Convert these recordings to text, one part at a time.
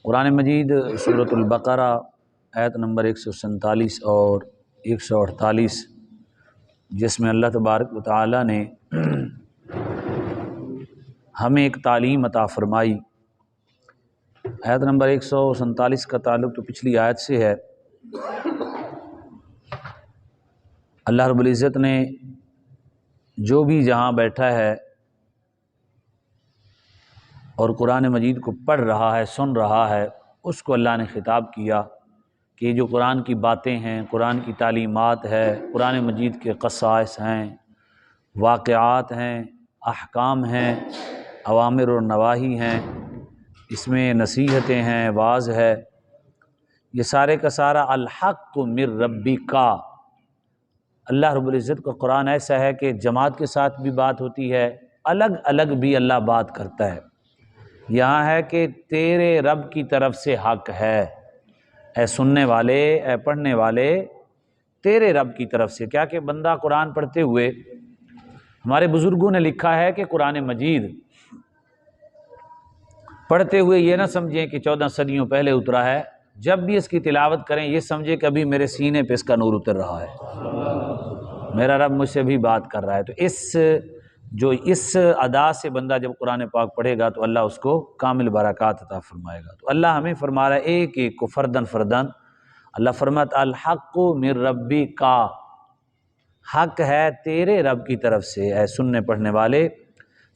قرآن مجید سورۃ البقرہ آیت نمبر 147 اور 148، جس میں اللہ تبارک و تعالیٰ نے ہمیں ایک تعلیم عطا فرمائی۔ آیت نمبر 147 کا تعلق تو پچھلی آیت سے ہے۔ اللہ رب العزت نے جو بھی جہاں بیٹھا ہے اور قرآن مجید کو پڑھ رہا ہے، سن رہا ہے، اس کو اللہ نے خطاب کیا کہ جو قرآن کی باتیں ہیں، قرآن کی تعلیمات ہے، قرآن مجید کے قصائص ہیں، واقعات ہیں، احکام ہیں، اوامر اور نواہی ہیں، اس میں نصیحتیں ہیں، واعظ ہے، یہ سارے کا سارا الحق من ربک۔ اللہ رب العزت کا قرآن ایسا ہے کہ جماعت کے ساتھ بھی بات ہوتی ہے، الگ الگ بھی اللہ بات کرتا ہے۔ یہاں ہے کہ تیرے رب کی طرف سے حق ہے، اے سننے والے، اے پڑھنے والے، تیرے رب کی طرف سے۔ کیا کہ بندہ قرآن پڑھتے ہوئے، ہمارے بزرگوں نے لکھا ہے کہ قرآن مجید پڑھتے ہوئے یہ نہ سمجھیں کہ 14 صدیوں پہلے اترا ہے، جب بھی اس کی تلاوت کریں یہ سمجھے کہ ابھی میرے سینے پہ اس کا نور اتر رہا ہے، میرا رب مجھ سے بھی بات کر رہا ہے۔ تو اس ادا سے بندہ جب قرآن پاک پڑھے گا تو اللہ اس کو کامل برکات عطا فرمائے گا۔ تو اللہ ہمیں فرما رہا ہے ایک ایک کو فردن فردن، اللہ فرماتا الحق من ربک، حق ہے تیرے رب کی طرف سے، اے سننے پڑھنے والے،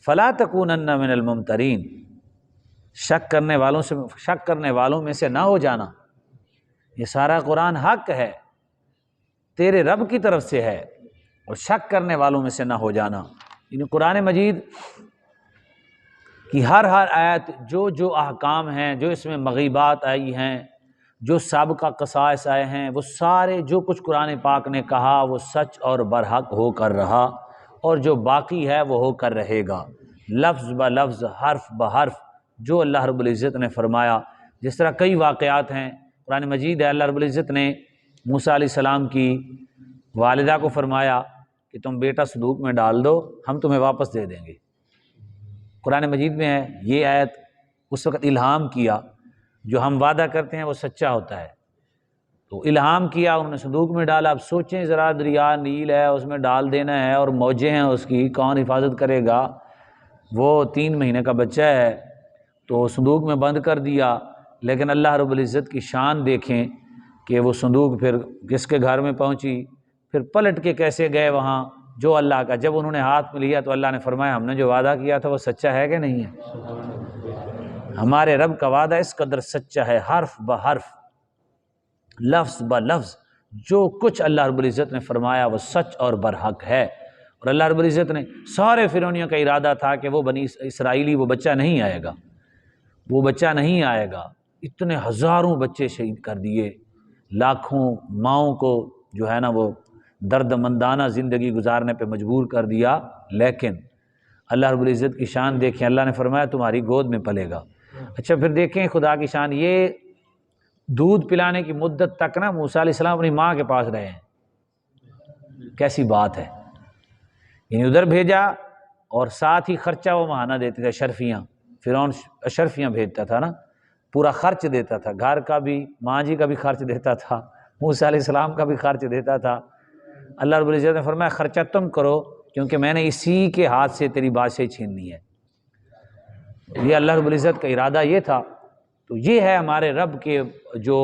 فلا تکونن من الممترین، شک کرنے والوں میں سے نہ ہو جانا۔ یہ سارا قرآن حق ہے، تیرے رب کی طرف سے ہے، اور شک کرنے والوں میں سے نہ ہو جانا۔ یعنی قرآن مجید کی ہر آیت جو احکام ہیں، جو اس میں مغیبات آئی ہیں، جو سابقہ قصائص آئے ہیں، وہ سارے جو کچھ قرآن پاک نے کہا وہ سچ اور برحق ہو کر رہا، اور جو باقی ہے وہ ہو کر رہے گا، لفظ بلفظ، حرف بحرف، جو اللہ رب العزت نے فرمایا۔ جس طرح کئی واقعات ہیں قرآن مجید ہے، اللہ رب العزت نے موسیٰ علیہ السلام کی والدہ کو فرمایا کہ تم بیٹا صندوق میں ڈال دو، ہم تمہیں واپس دے دیں گے۔ قرآن مجید میں ہے یہ آیت، اس وقت الہام کیا، جو ہم وعدہ کرتے ہیں وہ سچا ہوتا ہے، تو الہام کیا، انہوں نے صندوق میں ڈالا۔ اب سوچیں ذرا، دریا نیل ہے، اس میں ڈال دینا ہے، اور موجیں ہیں اس کی، کون حفاظت کرے گا؟ وہ 3 مہینے کا بچہ ہے، تو صندوق میں بند کر دیا۔ لیکن اللہ رب العزت کی شان دیکھیں کہ وہ صندوق پھر کس کے گھر میں پہنچی، پھر پلٹ کے کیسے گئے وہاں، جو اللہ کا، جب انہوں نے ہاتھ میں لیا تو اللہ نے فرمایا ہم نے جو وعدہ کیا تھا وہ سچا ہے کہ نہیں ہے؟ ہمارے رب کا وعدہ اس قدر سچا ہے، حرف بحرف، لفظ بلفظ، جو کچھ اللہ رب العزت نے فرمایا وہ سچ اور برحق ہے۔ اور اللہ رب العزت نے سارے فرعونیوں کا ارادہ تھا کہ وہ بنی اسرائیلی وہ بچہ نہیں آئے گا، وہ بچہ نہیں آئے گا۔ اتنے ہزاروں بچے شہید کر دیے، لاکھوں ماؤں کو جو ہے نا وہ درد مندانہ زندگی گزارنے پہ مجبور کر دیا۔ لیکن اللہ رب العزت کی شان دیکھیں، اللہ نے فرمایا تمہاری گود میں پلے گا۔ اچھا پھر دیکھیں خدا کی شان، یہ دودھ پلانے کی مدت تک نا موسیٰ علیہ السلام اپنی ماں کے پاس رہے ہیں، کیسی بات ہے۔ یعنی ادھر بھیجا، اور ساتھ ہی خرچہ وہ ماہانہ دیتے تھے، اشرفیاں، فرعون اشرفیاں بھیجتا تھا نا، پورا خرچ دیتا تھا، گھر کا بھی، ماں جی کا بھی خرچ دیتا تھا، موسیٰ علیہ السلام کا بھی خرچ دیتا تھا۔ اللہ رب العزت نے فرمایا خرچہ تم کرو، کیونکہ میں نے اسی کے ہاتھ سے تیری بادشاہی چھیننی ہے۔ یہ اللہ رب العزت کا ارادہ یہ تھا۔ تو یہ ہے ہمارے رب کے جو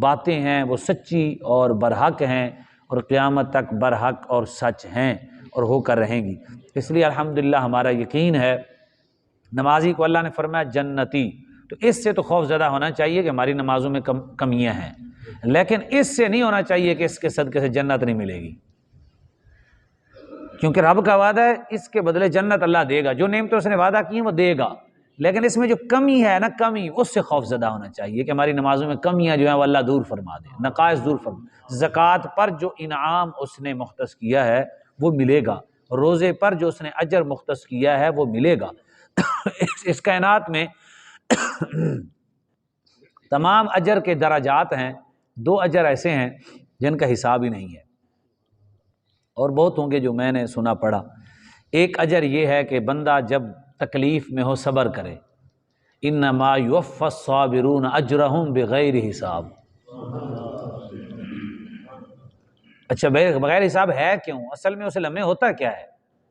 باتیں ہیں وہ سچی اور برحق ہیں، اور قیامت تک برحق اور سچ ہیں اور ہو کر رہیں گی۔ اس لیے الحمدللہ ہمارا یقین ہے، نمازی کو اللہ نے فرمایا جنتی، تو اس سے تو خوف زدہ ہونا چاہیے کہ ہماری نمازوں میں کمیاں ہیں، لیکن اس سے نہیں ہونا چاہیے کہ اس کے صدقے سے جنت نہیں ملے گی، کیونکہ رب کا وعدہ ہے اس کے بدلے جنت اللہ دے گا، جو نعمتیں اس نے وعدہ کی ہیں وہ دے گا۔ لیکن اس میں جو کمی ہے نا، کمی، اس سے خوف زدہ ہونا چاہیے کہ ہماری نمازوں میں کمیاں جو ہیں وہ اللہ دور فرما دے، نقائص دور فرما۔ زکوٰۃ پر جو انعام اس نے مختص کیا ہے وہ ملے گا، روزے پر جو اس نے اجر مختص کیا ہے وہ ملے گا۔ اس کائنات میں تمام اجر کے درجات ہیں، 2 اجر ایسے ہیں جن کا حساب ہی نہیں ہے، اور بہت ہوں گے جو میں نے سنا پڑھا۔ ایک اجر یہ ہے کہ بندہ جب تکلیف میں ہو صبر کرے، انما یوفی الصابرون اجرہم بغیر حساب۔ اچھا بغیر حساب ہے کیوں؟ اصل میں اس لمحے ہوتا کیا ہے؟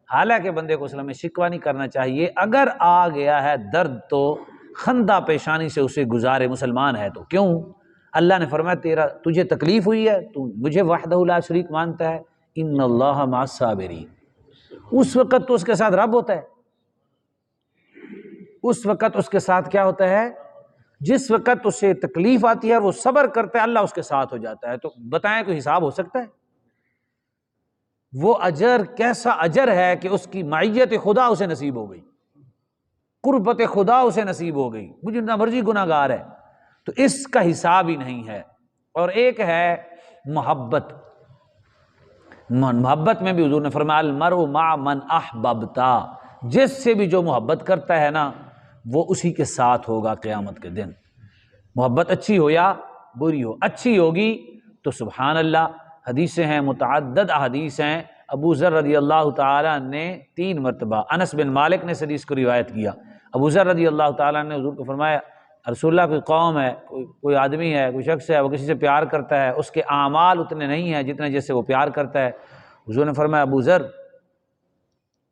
حالانکہ بندے کو اس لمحے شکوہ نہیں کرنا چاہیے، اگر آ گیا ہے درد تو خندہ پیشانی سے اسے گزارے، مسلمان ہے تو۔ کیوں؟ اللہ نے فرمایا تجھے تکلیف ہوئی ہے، تو مجھے وحدہ لا شریک مانتا ہے، ان اللہ مع الصابرین، اس وقت تو اس کے ساتھ رب ہوتا ہے، اس وقت اس کے ساتھ کیا ہوتا ہے؟ جس وقت اسے تکلیف آتی ہے وہ صبر کرتا ہے، اللہ اس کے ساتھ ہو جاتا ہے۔ تو بتائیں کوئی حساب ہو سکتا ہے؟ وہ اجر کیسا اجر ہے کہ اس کی معیت خدا اسے نصیب ہو گئی، قربت خدا اسے نصیب ہو گئی، مجھے نہ مرضی گناہ گار ہے، تو اس کا حساب ہی نہیں ہے۔ اور ایک ہے محبت، محبت میں بھی حضور نے فرمایا المرء مع من احببتا، جس سے بھی جو محبت کرتا ہے نا وہ اسی کے ساتھ ہوگا قیامت کے دن۔ محبت اچھی ہو یا بری ہو، اچھی ہوگی تو سبحان اللہ، حدیثیں ہیں، متعدد احادیث ہیں۔ ابو ذر رضی اللہ تعالیٰ نے 3 مرتبہ، انس بن مالک نے اس حدیث کو روایت کیا، ابو ذر رضی اللہ تعالیٰ نے حضور کو فرمایا رسول اللہ، کوئی قوم ہے، کوئی آدمی ہے، کوئی شخص ہے، وہ کسی سے پیار کرتا ہے، اس کے اعمال اتنے نہیں ہیں جتنے جس سے وہ پیار کرتا ہے۔ حضور نے فرمایا ابو ذر،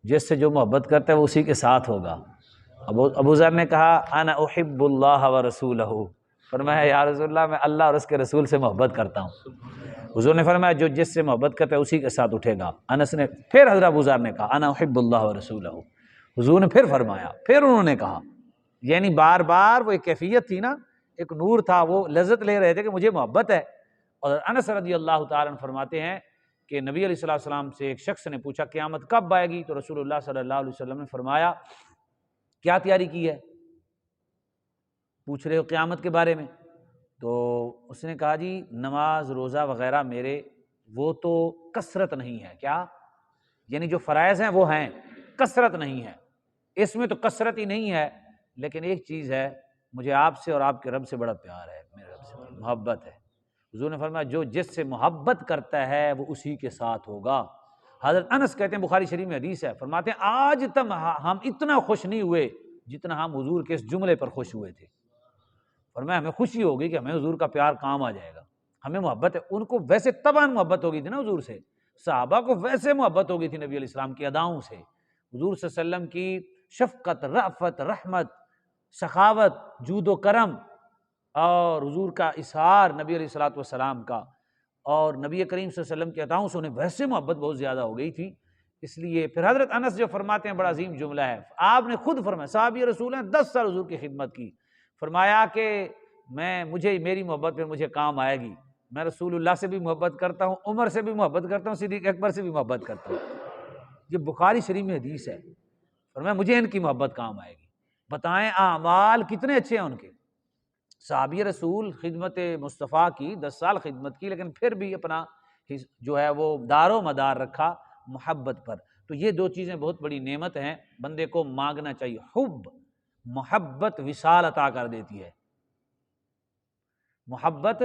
جس سے جو محبت کرتا ہے وہ اسی کے ساتھ ہوگا۔ ابو ذر نے کہا انا احب اللہ ورسولہ، فرمایا یا رسول اللہ میں اللہ اور اس کے رسول سے محبت کرتا ہوں۔ حضور نے فرمایا جو جس سے محبت کرتا ہے اسی کے ساتھ اٹھے گا۔ انس نے پھر حضرت ابو ذر نے کہا انا احب اللہ ورسولہ، حضور نے پھر فرمایا، پھر انہوں نے کہا، یعنی بار بار وہ ایک کیفیت تھی نا، ایک نور تھا، وہ لذت لے رہے تھے کہ مجھے محبت ہے۔ اور انس رضی اللہ تعالیٰ عنہ فرماتے ہیں کہ نبی علیہ الصلوۃ والسلام سے ایک شخص نے پوچھا قیامت کب آئے گی؟ تو رسول اللہ صلی اللہ علیہ وسلم نے فرمایا کیا تیاری کی ہے؟ پوچھ رہے ہو قیامت کے بارے میں؟ تو اس نے کہا جی نماز روزہ وغیرہ میرے وہ تو کثرت نہیں ہے۔ کیا؟ یعنی جو فرائض ہیں وہ ہیں، کثرت نہیں ہے، اس میں تو کثرت ہی نہیں ہے، لیکن ایک چیز ہے، مجھے آپ سے اور آپ کے رب سے بڑا پیار ہے، میرے رب سے محبت ہے۔ حضور نے فرمایا جو جس سے محبت کرتا ہے وہ اسی کے ساتھ ہوگا۔ حضرت انس کہتے ہیں، بخاری شریف میں حدیث ہے، فرماتے ہیں آج تک ہم اتنا خوش نہیں ہوئے جتنا ہم حضور کے اس جملے پر خوش ہوئے تھے۔ فرمایا ہمیں خوشی ہوگی کہ ہمیں حضور کا پیار کام آ جائے گا، ہمیں محبت ہے۔ ان کو ویسے طبعاً محبت ہوگی تھی نا حضور سے، صحابہ کو ویسے محبت ہوگی تھی نبی علیہ السلام کی اداؤں سے، حضور صلی اللہ علیہ وسلم کی شفقت، رأفت، رحمت، سخاوت، جود و کرم، اور حضور کا اظہار نبی علیہ الصلوۃ والسلام کا، اور نبی کریم صلی اللہ علیہ وسلم کی عطاؤں سے انہیں ویسے محبت بہت زیادہ ہو گئی تھی۔ اس لیے پھر حضرت انس جو فرماتے ہیں، بڑا عظیم جملہ ہے، آپ نے خود فرمایا، صحابی رسول ہیں، 10 سال حضور کی خدمت کی، فرمایا کہ مجھے میری محبت پہ مجھے کام آئے گی، میں رسول اللہ سے بھی محبت کرتا ہوں، عمر سے بھی محبت کرتا ہوں، صدیق اکبر سے بھی محبت کرتا ہوں۔ یہ بخاری شریف میں حدیث ہے، فرمایا مجھے ان کی محبت کام آئے گی۔ بتائیں اعمال کتنے اچھے ہیں ان کے۔ صحابی رسول خدمت مصطفیٰ کی 10 سال خدمت کی، لیکن پھر بھی اپنا جو ہے وہ دار و مدار رکھا محبت پر۔ تو یہ 2 چیزیں بہت بڑی نعمت ہیں، بندے کو مانگنا چاہیے۔ حب، محبت وصال عطا کر دیتی ہے، محبت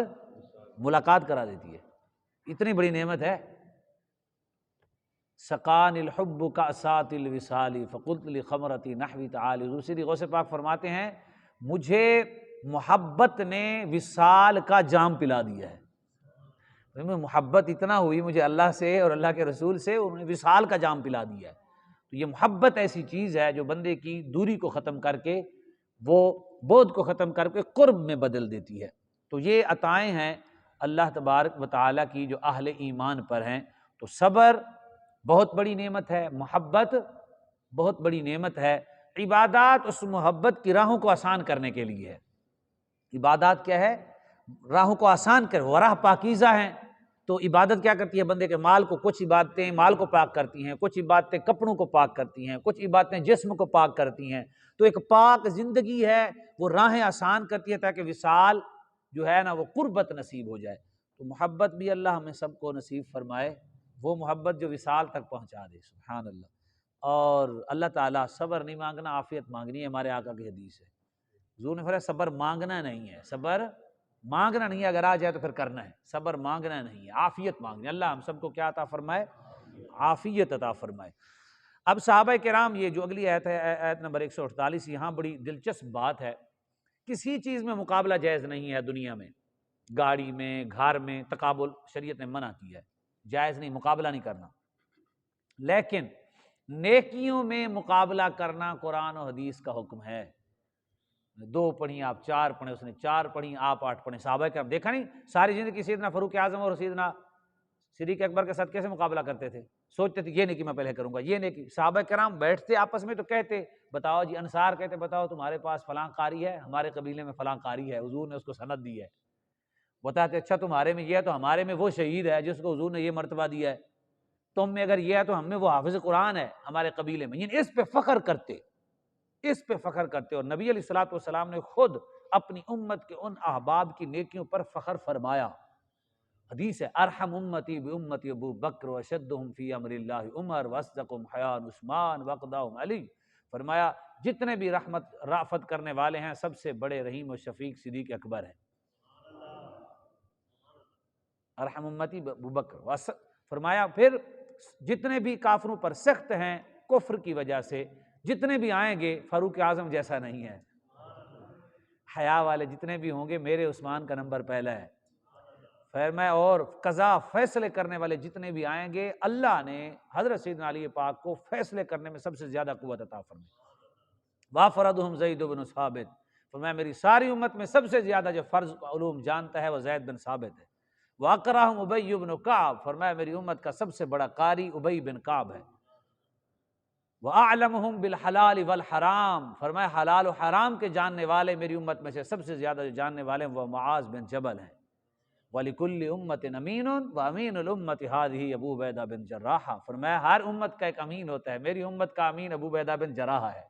ملاقات کرا دیتی ہے، اتنی بڑی نعمت ہے۔ سقان الحب کأسات الوصال فقلت لخمرتی نحوی تعالی، دوسری غوث پاک فرماتے ہیں مجھے محبت نے وصال کا جام پلا دیا ہے۔ محبت اتنا ہوئی مجھے اللہ سے اور اللہ کے رسول سے، انہوں نے وصال کا جام پلا دیا ہے۔ تو یہ محبت ایسی چیز ہے جو بندے کی دوری کو ختم کر کے، وہ بعد کو ختم کر کے قرب میں بدل دیتی ہے۔ تو یہ عطائیں ہیں اللہ تبارک و تعالیٰ کی جو اہل ایمان پر ہیں۔ تو صبر بہت بڑی نعمت ہے، محبت بہت بڑی نعمت ہے۔ عبادات اس محبت کی راہوں کو آسان کرنے کے لیے ہے۔ عبادات کیا ہے؟ راہوں کو آسان کر، وہ راہ پاکیزہ ہیں۔ تو عبادت کیا کرتی ہے؟ بندے کے مال کو، کچھ عبادتیں مال کو پاک کرتی ہیں، کچھ عبادتیں کپڑوں کو پاک کرتی ہیں، کچھ عبادتیں جسم کو پاک کرتی ہیں۔ تو ایک پاک زندگی ہے، وہ راہیں آسان کرتی ہے تاکہ وصال جو ہے نا وہ قربت نصیب ہو جائے۔ تو محبت بھی اللہ ہمیں سب کو نصیب فرمائے، وہ محبت جو وصال تک پہنچا دے، سبحان اللہ۔ اور اللہ تعالیٰ صبر نہیں مانگنا، عافیت مانگنی ہے، ہمارے آقا کی حدیث ہے۔ حضور نے فرمایا صبر مانگنا نہیں ہے، صبر مانگنا نہیں ہے، اگر آ جائے تو پھر کرنا ہے، صبر مانگنا نہیں ہے، عافیت مانگنی ہے۔ اللہ ہم سب کو کیا عطا فرمائے؟ عافیت عطا فرمائے۔ اب صحابہ کرام، یہ جو اگلی آیت ہے، آیت نمبر 148، یہاں بڑی دلچسپ بات ہے. کسی چیز میں مقابلہ جائز نہیں ہے دنیا میں، گاڑی میں، گھر میں تقابل شریعت نے منع کیا ہے، جائز نہیں، مقابلہ نہیں کرنا. لیکن نیکیوں میں مقابلہ کرنا قرآن و حدیث کا حکم ہے. 2 پڑھی آپ 4 پڑھیں، اس نے 4 پڑھی آپ 8 پڑھیں. صحابہ کرام دیکھا نہیں ساری زندگی سیدنا فاروق اعظم اور سیدنا صدیق اکبر کے ساتھ کیسے مقابلہ کرتے تھے. سوچتے تھے یہ نیکی میں پہلے کروں گا، یہ نیکی. صحابہ کرام بیٹھتے آپس میں تو کہتے بتاؤ جی، انصار کہتے بتاؤ تمہارے پاس فلاں قاری ہے، ہمارے قبیلے میں فلاں قاری ہے، حضور نے اس کو سند دی ہے. بتاتے اچھا تمہارے میں یہ ہے تو ہمارے میں وہ شہید ہے جس کو حضور نے یہ مرتبہ دیا ہے. تم میں اگر یہ ہے تو ہم میں وہ حافظ قرآن ہے ہمارے قبیلے میں. یعنی اس پہ فخر کرتے، اس پہ فخر کرتے. اور نبی علیہ الصلوۃ والسلام نے خود اپنی امت کے ان احباب کی نیکیوں پر فخر فرمایا. حدیث ہے ارحم امتی بامتی ابو بکر واشدہم فی امر اللہ عمر واصدقہم حیاء عثمان واقداہم علی. فرمایا جتنے بھی رافت کرنے والے ہیں سب سے بڑے رحیم و شفیق صدیق اکبر ہیں. ارحم امتی ابو بکر. فرمایا پھر جتنے بھی کافروں پر سخت ہیں کفر کی وجہ سے، جتنے بھی آئیں گے فاروق اعظم جیسا نہیں ہے. حیا والے جتنے بھی ہوں گے میرے عثمان کا نمبر پہلا ہے. فرمایا اور قضا فیصلے کرنے والے جتنے بھی آئیں گے اللہ نے حضرت سیدنا علی پاک کو فیصلے کرنے میں سب سے زیادہ قوت عطا فرمائی. وافردہم زید بن ثابت. فرمایا میری ساری امت میں سب سے زیادہ جو فرض علوم جانتا ہے وہ زید بن ثابت ہے. واقرہم ابی بن کعب. فرمایا میری امت کا سب سے بڑا قاری ابی بن کعب ہے. وَأَعْلَمُهُمْ بِالْحَلَالِ وَالْحَرَامِ. فرمایا حلال و حرام کے جاننے والے میری امت میں سے سب سے زیادہ جو جاننے والے ہیں وہ معاذ بن جبل ہیں. وَلِكُلِّ أُمَّةٍ أَمِينٌ وَأَمِينُ الْأُمَّةِ هَذِهِ ابو عبیدہ بن جراح. فرمایا ہر امت کا ایک امین ہوتا ہے، میری امت کا امین ابو عبیدہ بن جراح ہے.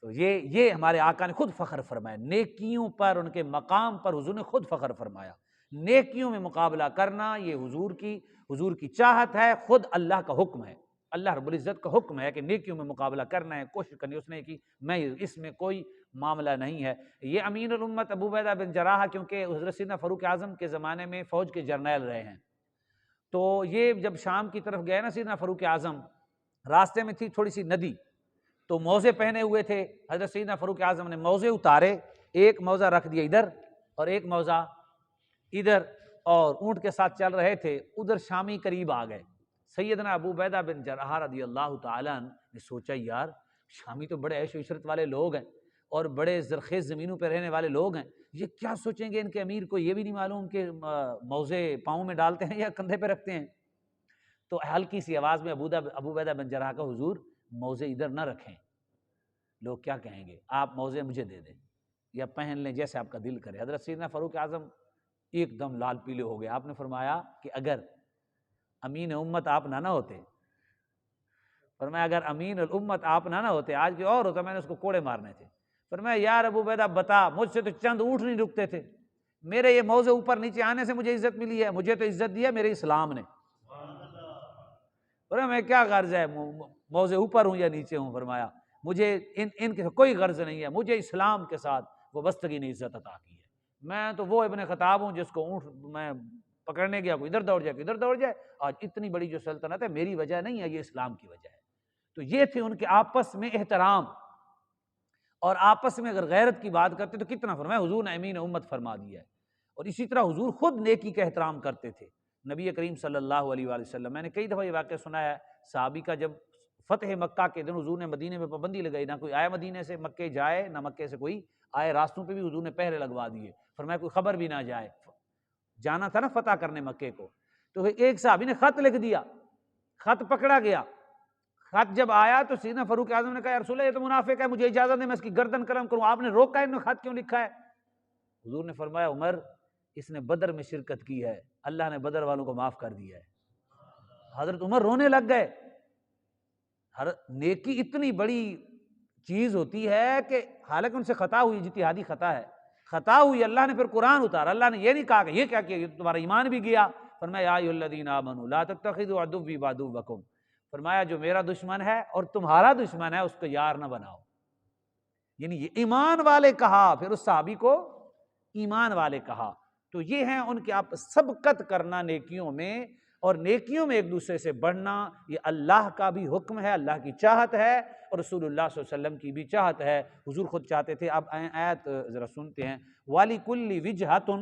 تو یہ ہمارے آقا نے خود فخر فرمایا نیکیوں پر، ان کے مقام پر حضور نے خود فخر فرمایا. نیکیوں میں مقابلہ کرنا یہ حضور کی چاہت ہے، خود اللہ کا حکم ہے. اللہ رب العزت کا حکم ہے کہ نیکیوں میں مقابلہ کرنا ہے، کوشش کرنی. اس نے کی میں اس میں کوئی معاملہ نہیں ہے. یہ امین الامت ابو عبیدہ بن جراح کیونکہ حضرت سیدنا فاروق اعظم کے زمانے میں فوج کے جرنیل رہے ہیں. تو یہ جب شام کی طرف گئے نا سیدنا فاروق اعظم، راستے میں تھی تھوڑی سی ندی، تو موزے پہنے ہوئے تھے. حضرت سیدنا فاروق اعظم نے موزے اتارے، ایک موزہ رکھ دیا ادھر اور ایک موزہ ادھر، اور اونٹ کے ساتھ چل رہے تھے. ادھر شامی قریب آ گئے. سیدنا ابو عبیدہ بن جراح رضی اللہ تعالیٰ عنہ نے سوچا یار شامی تو بڑے عیش و عشرت والے لوگ ہیں اور بڑے زرخیز زمینوں پہ رہنے والے لوگ ہیں، یہ کیا سوچیں گے ان کے امیر کو یہ بھی نہیں معلوم کہ موزے پاؤں میں ڈالتے ہیں یا کندھے پہ رکھتے ہیں. تو ہلکی سی آواز میں ابو عبیدہ بن جراح کا حضور موزے ادھر نہ رکھیں، لوگ کیا کہیں گے، آپ موزے مجھے دے دیں یا پہن لیں جیسے آپ کا دل کرے. حضرت سیدنا فاروق اعظم ایک دم لال پیلے ہو گئے. آپ نے فرمایا کہ اگر امین امت آپ نہ ہوتے، فرمایا اگر امین الامت آپ نہ ہوتے آج کے اور ہوتا میں نے اس کو کوڑے مارنے تھے. فرمایا یار ابو عبیدہ بتا، مجھ سے تو چند اونٹ نہیں رکتے تھے، میرے یہ موزے اوپر نیچے آنے سے مجھے عزت ملی ہے، مجھے تو عزت دی ہے میرے اسلام نے. فرمایا میں کیا غرض ہے موزے اوپر ہوں یا نیچے ہوں، فرمایا مجھے ان کے کوئی غرض نہیں ہے، مجھے اسلام کے ساتھ وابستگی نے عزت عطا کی ہے. میں تو وہ ابن خطاب ہوں جس کو اونٹ میں پکڑنے گیا کوئی ادھر دوڑ جائے کوئی ادھر دوڑ جائے. آج اتنی بڑی جو سلطنت ہے میری وجہ نہیں ہے، یہ اسلام کی وجہ ہے. تو یہ تھے ان کے آپس میں احترام. اور آپس میں اگر غیرت کی بات کرتے تو کتنا فرمایا حضور نے امین امت فرما دیا ہے. اور اسی طرح حضور خود نیکی کا احترام کرتے تھے. نبی کریم صلی اللہ علیہ وآلہ وسلم، میں نے کئی دفعہ یہ واقعہ سنایا ہے، صحابی کا جب فتح مکہ کے دن حضور نے مدینے میں پابندی لگائی، نہ کوئی آئے مدینے سے مکے جائے، نہ مکے سے کوئی آئے. راستوں پہ بھی حضور نے پہرے لگوا دیے، فرمایا کوئی خبر بھی نہ جائے. جانا تھا نا فتح کرنے مکے کو، تو ایک صحابی نے خط لکھ دیا، خط پکڑا گیا. خط جب آیا تو سیدنا فاروق اعظم نے کہا یا رسول اللہ یہ تو منافق ہے، مجھے اجازت دیں میں اس کی گردن قلم کروں. آپ نے روکا ہے، انہوں نے خط کیوں لکھا ہے؟ حضور نے فرمایا عمر اس نے بدر میں شرکت کی ہے، اللہ نے بدر والوں کو معاف کر دیا ہے. حضرت عمر رونے لگ گئے. نیکی اتنی بڑی چیز ہوتی ہے کہ حالانکہ ان سے خطا ہوئی، اجتہادی خطا ہے، خطا ہوئی، اللہ نے پھر قرآن اتارا. اللہ نے یہ نہیں کہا کہ یہ کیا کیا، یہ تو تمہارا ایمان بھی گیا. فرمایا یا ایھا الذین آمنوا لا تتخذوا عدوی وعدوکم. فرمایا جو میرا دشمن ہے اور تمہارا دشمن ہے اس کو یار نہ بناؤ. یعنی یہ ایمان والے کہا، پھر اس صحابی کو ایمان والے کہا. تو یہ ہیں ان کے آپ سبقت کرنا نیکیوں میں. اور نیکیوں میں ایک دوسرے سے بڑھنا، یہ اللہ کا بھی حکم ہے، اللہ کی چاہت ہے، اور رسول اللہ صلی اللہ علیہ وسلم کی بھی چاہت ہے۔ حضور خود چاہتے تھے۔ اب آیت ذرا سنتے ہیں، وَلِكُلِّ وِجْهَةٌ